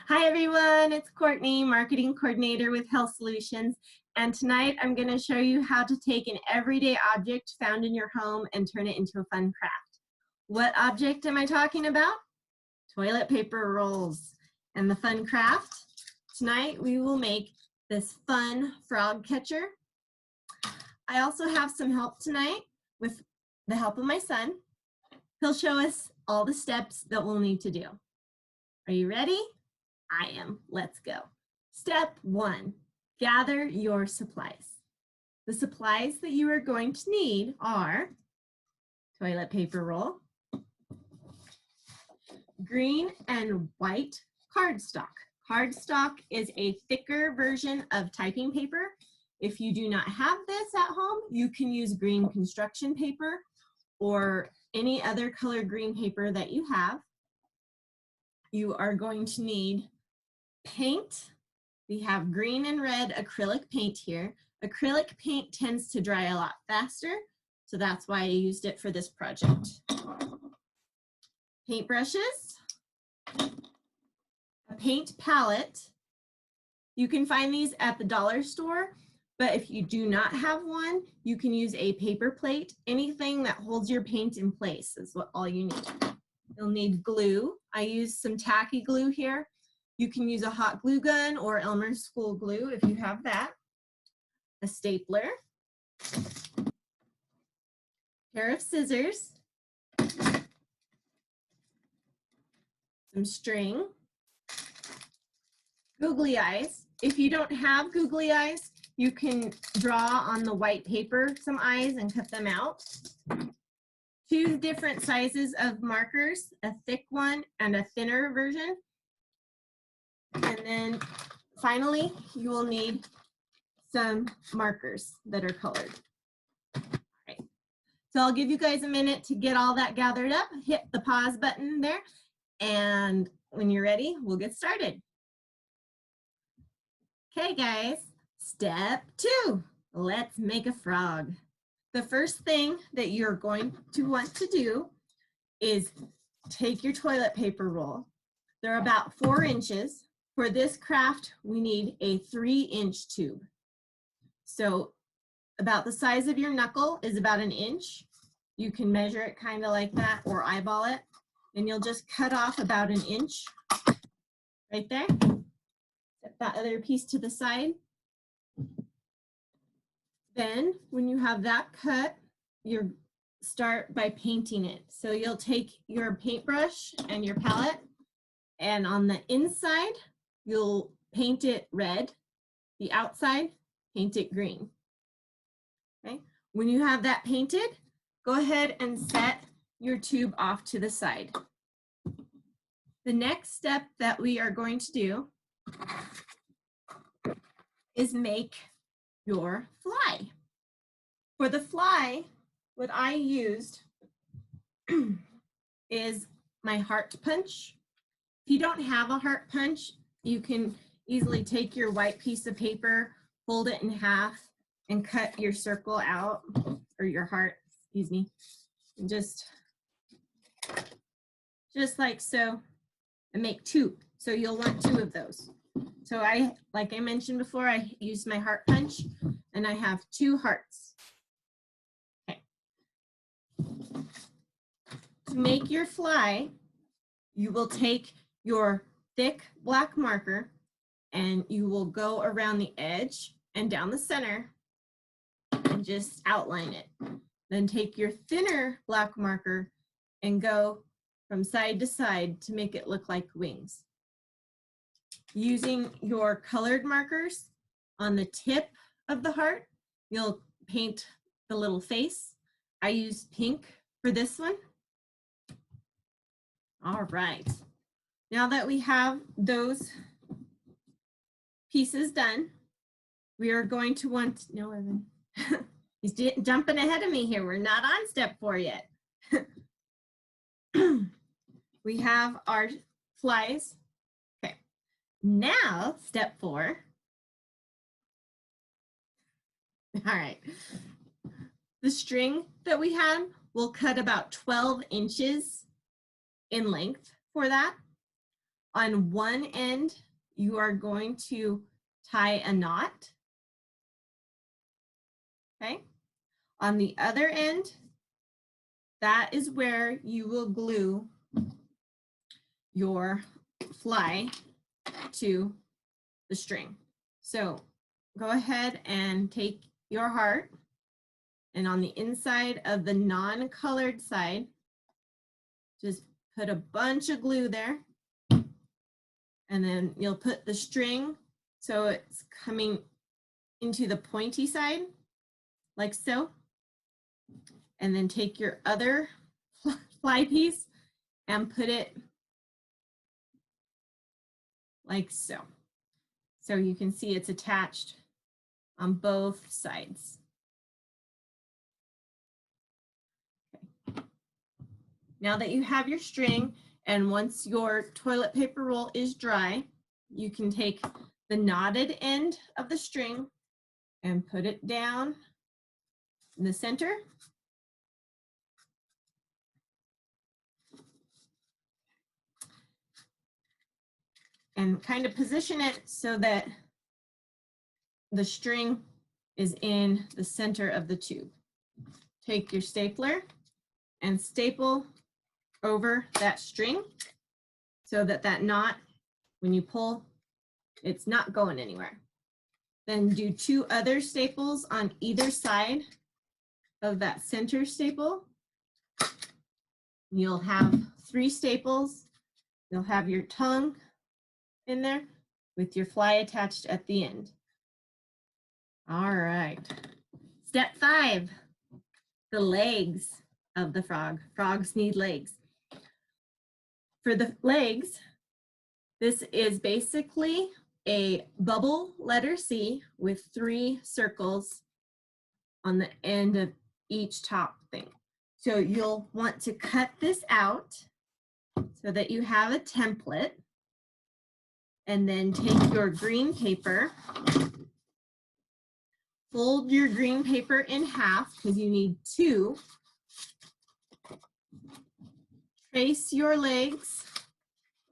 Hi everyone, it's Courtney, Marketing Coordinator with Health Solutions. And tonight I'm going to show you how to take an everyday object found in your home and turn it into a fun craft. What object am I talking about? Toilet paper rolls. And the fun craft, tonight we will make this fun frog catcher. I also have some help tonight with the help of my son. He'll show us all the steps that we'll need to do. Are you ready? I am. Let's go. Step 1, gather your supplies. The supplies that you are going to need are toilet paper roll, green and white cardstock. Cardstock is a thicker version of typing paper. If you do not have this at home, you can use green construction paper or any other color green paper that you have. You are going to need paint. We have green and red acrylic paint here. Acrylic paint tends to dry a lot faster, so that's why I used it for this project. Paint brushes, a paint palette. You can find these at the dollar store, but if you do not have one, you can use a paper plate. Anything that holds your paint in place is what all you need. You'll need glue. I used some tacky glue here. You can use a hot glue gun or Elmer's school glue if you have that. A stapler, pair of scissors, some string, googly eyes. If you don't have googly eyes, you can draw on the white paper some eyes and cut them out. 2 different sizes of markers, a thick one and a thinner version. And then finally, you will need some markers that are colored. All right. So I'll give you guys a minute to get all that gathered up. Hit the pause button there. And when you're ready, we'll get started. Okay, guys. Step 2, let's make a frog. The first thing that you're going to want to do is take your toilet paper roll. They're about 4 inches. For this craft, we need a 3-inch tube. So about the size of your knuckle is about 1 inch. You can measure it kind of like that or eyeball it. And you'll just cut off about 1 inch right there. Set that other piece to the side. Then when you have that cut, you start by painting it. So you'll take your paintbrush and your palette, and on the inside, you'll paint it red. The outside, paint it green. Okay. When you have that painted, go ahead and set your tube off to the side. The next step that we are going to do is make your fly. For the fly, what I used is my heart punch. If you don't have a heart punch, you can easily take your white piece of paper, fold it in half, and cut your circle out, or your heart, excuse me, and just like so, and make 2. So you'll want 2 of those. So like I mentioned before, I used my heart punch, and I have 2 hearts. Okay. To make your fly, you will take your thick black marker and you will go around the edge and down the center and just outline it. Then take your thinner black marker and go from side to side to make it look like wings. Using your colored markers on the tip of the heart, you'll paint the little face. I used pink for this one. All right. Now that we have those pieces done, we are going to want, no, Evan, he's jumping ahead of me here. We're not on step 4 yet. We have our flies. Okay, now step 4. All right, the string that we had will cut about 12 inches in length for that. On one end, you are going to tie a knot. Okay. On the other end, that is where you will glue your fly to the string. So go ahead and take your heart, and on the inside of the non-colored side, just put a bunch of glue there. And then you'll put the string so it's coming into the pointy side, like so. And then take your other fly piece and put it like so. So you can see it's attached on both sides. Okay. Now that you have your string, and once your toilet paper roll is dry, you can take the knotted end of the string and put it down in the center. And kind of position it so that the string is in the center of the tube. Take your stapler and staple over that string so that that knot, when you pull, it's not going anywhere. Then do 2 other staples on either side of that center staple. You'll have 3 staples. You'll have your tongue in there with your fly attached at the end. All right. Step 5, the legs of the frog. Frogs need legs. For the legs, this is basically a bubble letter C with 3 circles on the end of each top thing. So you'll want to cut this out so that you have a template, and then take your green paper, fold your green paper in half because you need 2. Trace your legs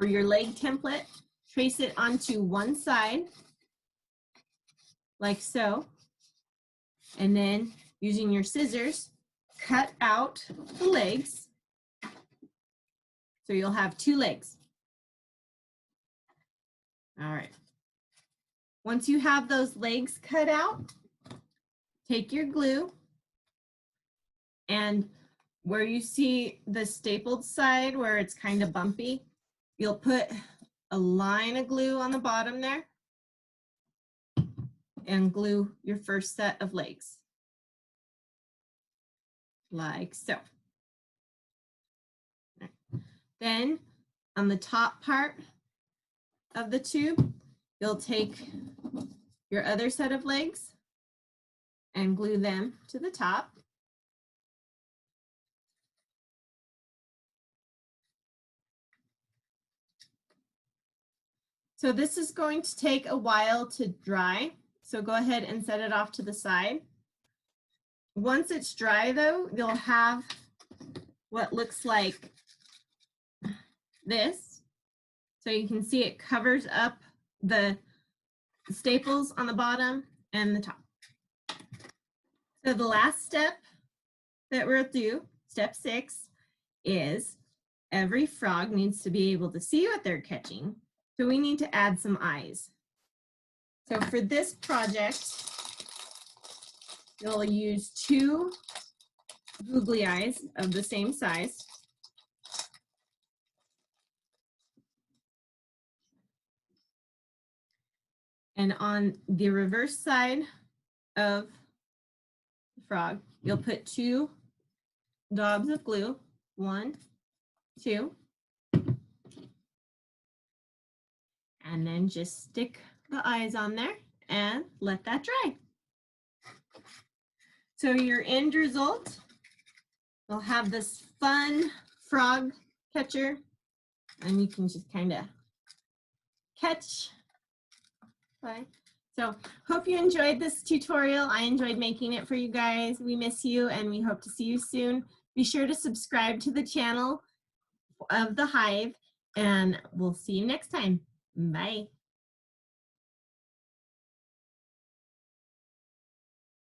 or your leg template, trace it onto one side like so, and then using your scissors, cut out the legs. So you'll have 2 legs. All right. Once you have those legs cut out, take your glue, and where you see the stapled side where it's kind of bumpy, you'll put a line of glue on the bottom there and glue your first set of legs. Like so. Then on the top part of the tube, you'll take your other set of legs and glue them to the top. So this is going to take a while to dry, so go ahead and set it off to the side. Once it's dry though, you'll have what looks like this. So you can see it covers up the staples on the bottom and the top. So the last step that we'll do, step 6, is every frog needs to be able to see what they're catching. So we need to add some eyes. So for this project, you'll use 2 googly eyes of the same size. And on the reverse side of the frog, you'll put 2 daubs of glue, 1, 2, and then just stick the eyes on there and let that dry. So your end result, you'll have this fun frog catcher, and you can just kind of catch. Okay. So hope you enjoyed this tutorial. I enjoyed making it for you guys. We miss you and we hope to see you soon. Be sure to subscribe to the channel of the Hive And we'll see you next time. Bye.